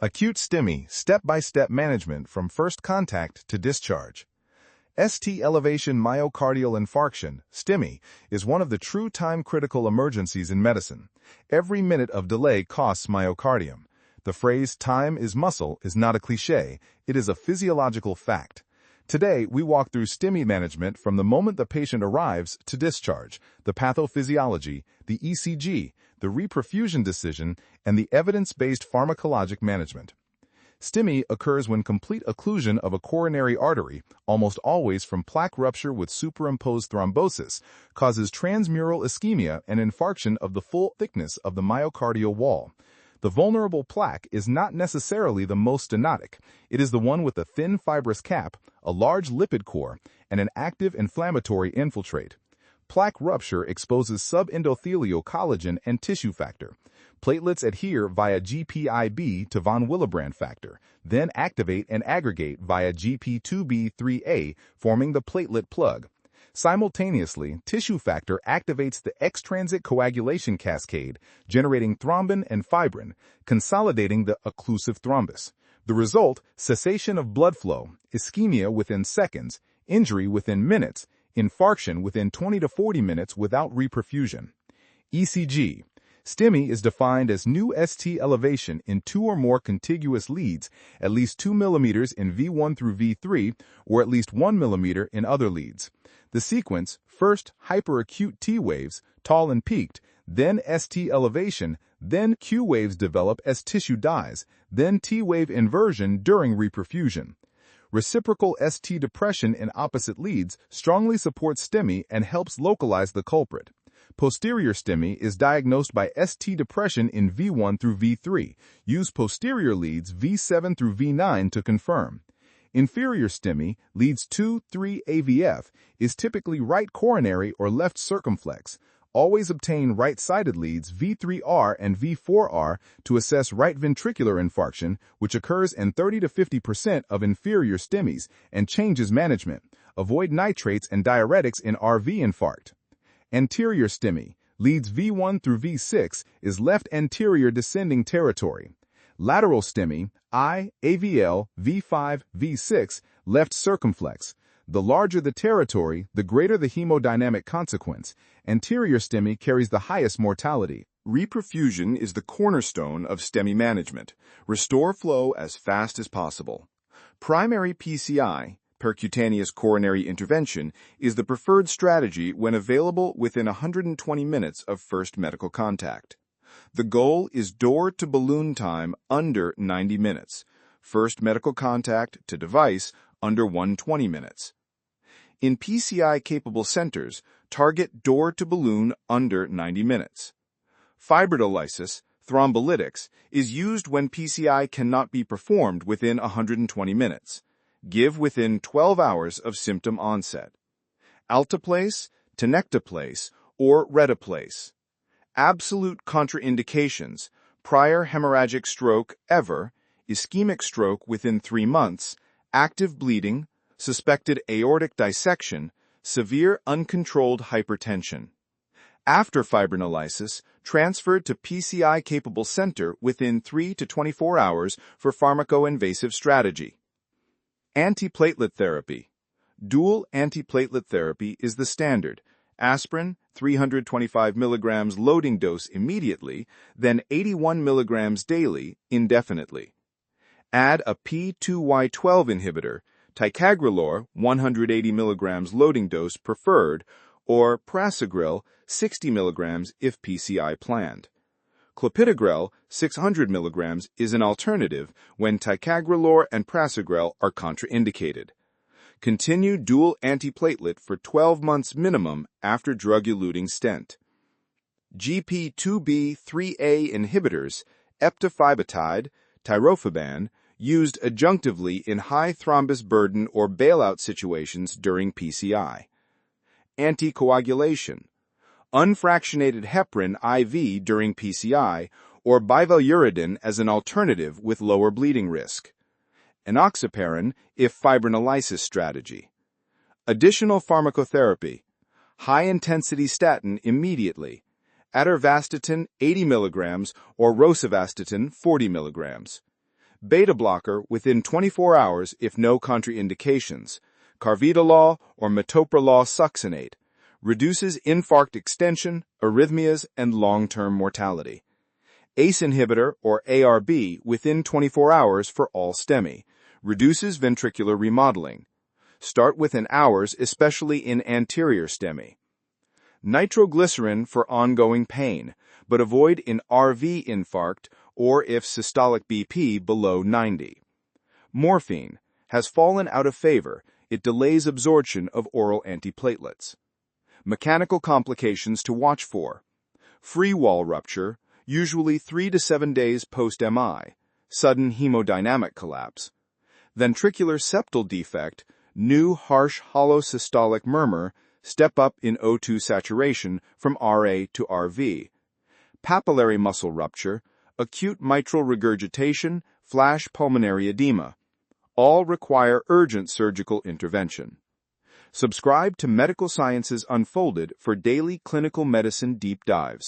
Acute STEMI, step-by-step management from first contact to discharge. ST elevation myocardial infarction, STEMI, is one of the true time-critical emergencies in medicine. Every minute of delay costs myocardium. The phrase "time is muscle" is not a cliché, it is a physiological fact. Today, we walk through STEMI management from the moment the patient arrives to discharge, the pathophysiology, the ECG, the reperfusion decision, and the evidence-based pharmacologic management. STEMI occurs when complete occlusion of a coronary artery, almost always from plaque rupture with superimposed thrombosis, causes transmural ischemia and infarction of the full thickness of the myocardial wall. The vulnerable plaque is not necessarily the most stenotic. It is the one with a thin fibrous cap, a large lipid core, and an active inflammatory infiltrate. Plaque rupture exposes subendothelial collagen and tissue factor. Platelets adhere via GPIB to von Willebrand factor, then activate and aggregate via GP2B3A, forming the platelet plug. Simultaneously, tissue factor activates the extrinsic coagulation cascade, generating thrombin and fibrin, consolidating the occlusive thrombus. The result, cessation of blood flow, ischemia within seconds, injury within minutes, infarction within 20 to 40 minutes without reperfusion. ECG. STEMI is defined as new ST elevation in two or more contiguous leads, at least 2 mm in V1 through V3, or at least 1 mm in other leads. The sequence, first hyperacute T waves, tall and peaked, then ST elevation, then Q waves develop as tissue dies, then T wave inversion during reperfusion. Reciprocal ST depression in opposite leads strongly supports STEMI and helps localize the culprit. Posterior STEMI is diagnosed by ST depression in V1 through V3. Use posterior leads V7 through V9 to confirm. Inferior STEMI, leads 2, 3 AVF, is typically right coronary or left circumflex. Always obtain right-sided leads V3R and V4R to assess right ventricular infarction, which occurs in 30 to 50% of inferior STEMIs, and changes management. Avoid nitrates and diuretics in RV infarct. Anterior STEMI, leads V1 through V6, is left anterior descending territory. Lateral STEMI, I, AVL, V5, V6, left circumflex. The larger the territory, the greater the hemodynamic consequence. Anterior STEMI carries the highest mortality. Reperfusion is the cornerstone of STEMI management. Restore flow as fast as possible. Primary PCI, percutaneous coronary intervention, is the preferred strategy when available within 120 minutes of first medical contact. The goal is door-to-balloon time under 90 minutes. First medical contact to device under 120 minutes. In PCI-capable centers, target door-to-balloon under 90 minutes. Fibrinolysis, thrombolytics, is used when PCI cannot be performed within 120 minutes. Give within 12 hours of symptom onset. Alteplase, tenecteplase, or retaplase. Absolute contraindications: prior hemorrhagic stroke ever, ischemic stroke within 3 months, active bleeding, suspected aortic dissection, severe uncontrolled hypertension. After fibrinolysis, transferred to PCI-capable center within 3 to 24 hours for pharmacoinvasive strategy. Antiplatelet therapy. Dual antiplatelet therapy is the standard. Aspirin, 325 mg loading dose immediately, then 81 mg daily, indefinitely. Add a P2Y12 inhibitor, ticagrelor, 180 mg loading dose preferred, or prasugrel, 60 mg if PCI planned. Clopidogrel, 600 mg, is an alternative when ticagrelor and prasugrel are contraindicated. Continue dual antiplatelet for 12 months minimum after drug-eluting stent. GP2B3A inhibitors, eptifibatide, tirofiban, used adjunctively in high thrombus burden or bailout situations during PCI. Anticoagulation. Unfractionated heparin IV during PCI, or bivaluridine as an alternative with lower bleeding risk. Enoxaparin if fibrinolysis strategy. Additional pharmacotherapy. High-intensity statin immediately. Atorvastatin 80 mg or rosuvastatin 40 mg. Beta blocker within 24 hours if no contraindications. Carvedilol or metoprolol succinate. Reduces infarct extension, arrhythmias, and long-term mortality. ACE inhibitor or ARB within 24 hours for all STEMI. Reduces ventricular remodeling. Start within hours, especially in anterior STEMI. Nitroglycerin for ongoing pain, but avoid in RV infarct or if systolic BP below 90. Morphine has fallen out of favor. It delays absorption of oral antiplatelets. Mechanical complications to watch for. Free wall rupture, usually 3 to 7 days post-MI, sudden hemodynamic collapse. Ventricular septal defect, new harsh hollow systolic murmur, step up in O2 saturation from RA to RV. Papillary muscle rupture, acute mitral regurgitation, flash pulmonary edema. All require urgent surgical intervention. Subscribe to Medical Sciences Unfolded for daily clinical medicine deep dives.